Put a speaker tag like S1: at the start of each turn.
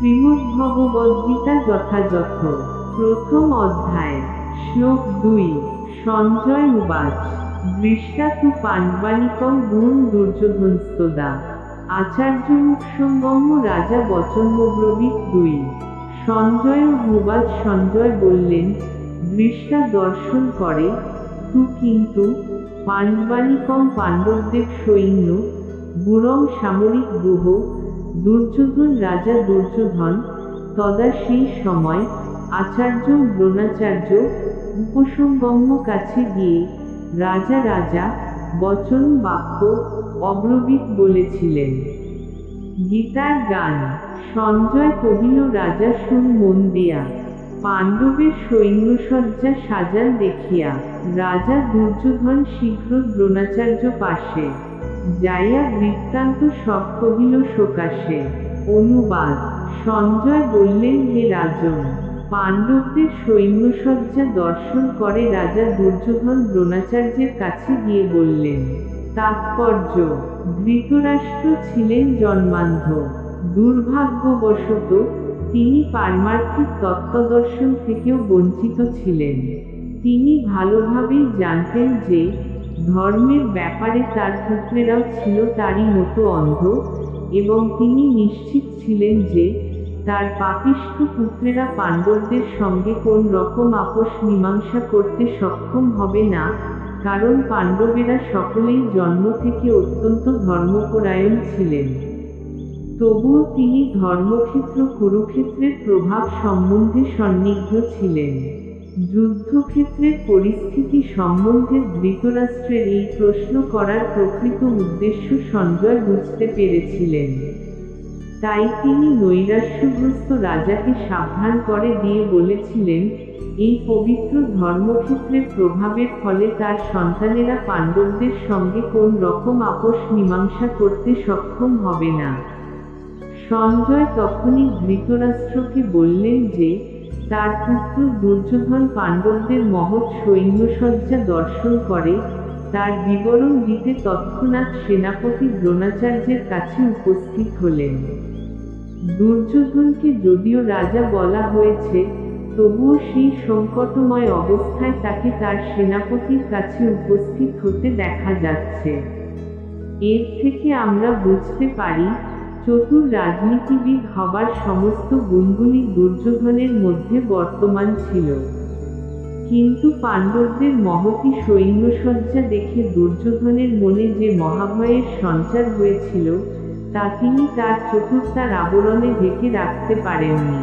S1: শ্রীমদ্ভগবদ্গীতা যথাযথ। প্রথম অধ্যায়। শ্লোক 2। সঞ্জয় উবাচ দৃষ্টা তু পাণ্ডবানিকং গুণ দুর্যোধনস্তদা আচার্যমুক্ষঙ্গম্য রাজা বচনমব্রবীৎ 2। সঞ্জয় উবাচ সঞ্জয় বললেন, দৃষ্টা দর্শন করে, তু কিন্তু, পাণ্ডবানিকং পাণ্ডবদের সৈন্য, গুণং সামরিক ব্যূহ, দুর্যোধন রাজা দুর্যোধন, তদা সেই সময়, আচার্য দ্রোণাচার্য, উপসঙ্গম্য কাছে গিয়ে, রাজা রাজা, বচন বাক্য, অব্রবীৎ বলেছিলেন। গীতার গান। সঞ্জয় কহিল রাজা শুন মন দিয়া, পাণ্ডবের সৈন্যসজ্জা সাজান দেখিয়া, রাজা দুর্যোধন শীঘ্র দ্রোণাচার্য পাশে, যাইয়া বৃত্তান্ত সব কহিল সকাশে। অনুবাদ। সঞ্জয় বললেন, হে রাজন, পাণ্ডবদের সৈন্যসজ্জা দর্শন করে রাজা দুর্যোধন দ্রোণাচার্যের কাছে গিয়ে বললেন। তাৎপর্য। ধৃতরাষ্ট্র ছিলেন জন্মান্ধ। দুর্ভাগ্যবশত তিনি পারমার্থিক তত্ত্বদর্শন থেকেও বঞ্চিত ছিলেন। তিনি ভালোভাবেই জানতেন যে, ধর্মের ব্যাপারে তার পুত্রেরাও ছিল তারই মতো অন্ধ, এবং তিনি নিশ্চিত ছিলেন যে, তার পাপিষ্ঠ পুত্রেরা পাণ্ডবদের সঙ্গে কোন রকম আপোষ মীমাংসা করতে সক্ষম হবে না, কারণ পাণ্ডবেরা সকলেই জন্ম থেকে অত্যন্ত ধর্মপরায়ণ ছিলেন। তবুও তিনি ধর্মক্ষেত্র কুরুক্ষেত্রের প্রভাব সম্বন্ধে সন্দিগ্ধ ছিলেন। যুদ্ধক্ষেত্রের পরিস্থিতি সম্বন্ধে ধৃতরাষ্ট্রের এই প্রশ্ন করার প্রকৃত উদ্দেশ্য সঞ্জয় বুঝতে পেরেছিলেন। তাই তিনি নৈরাশ্যগ্রস্ত রাজাকে সাবধান করে দিয়ে বলেছিলেন, এই পবিত্র ধর্মক্ষেত্রের প্রভাবের ফলে তার সন্তানেরা পাণ্ডবদের সঙ্গে কোন রকম আপোষ মীমাংসা করতে সক্ষম হবে না। সঞ্জয় তখনই ধৃতরাষ্ট্রকে বললেন যে, তার পুত্র দুর্যোধন পাণ্ডবদের মহৎ সৈন্যসজ্জা দর্শন করে, তার বিবরণ দিতে তৎক্ষণাৎ সেনাপতি দ্রোণাচার্যের কাছে উপস্থিত হলেন। দুর্যোধনকে যদিও রাজা বলা হয়েছে, তবুও সেই সংকটময় অবস্থায় তাকে তার সেনাপতির কাছে উপস্থিত হতে দেখা যাচ্ছে। এর থেকে আমরা বুঝতে পারি, চতুর রাজনীতিবিদ হবার সমস্ত গুণগুলি দুর্যোধনের মধ্যে বর্তমান ছিল। কিন্তু পাণ্ডবদের মহতী সৈন্যসজ্জা দেখে দুর্যোধনের মনে যে মহাভয়ের সঞ্চার হয়েছিল, তা তিনি তার চতুরতার আবরণে ঢেকে রাখতে পারেননি।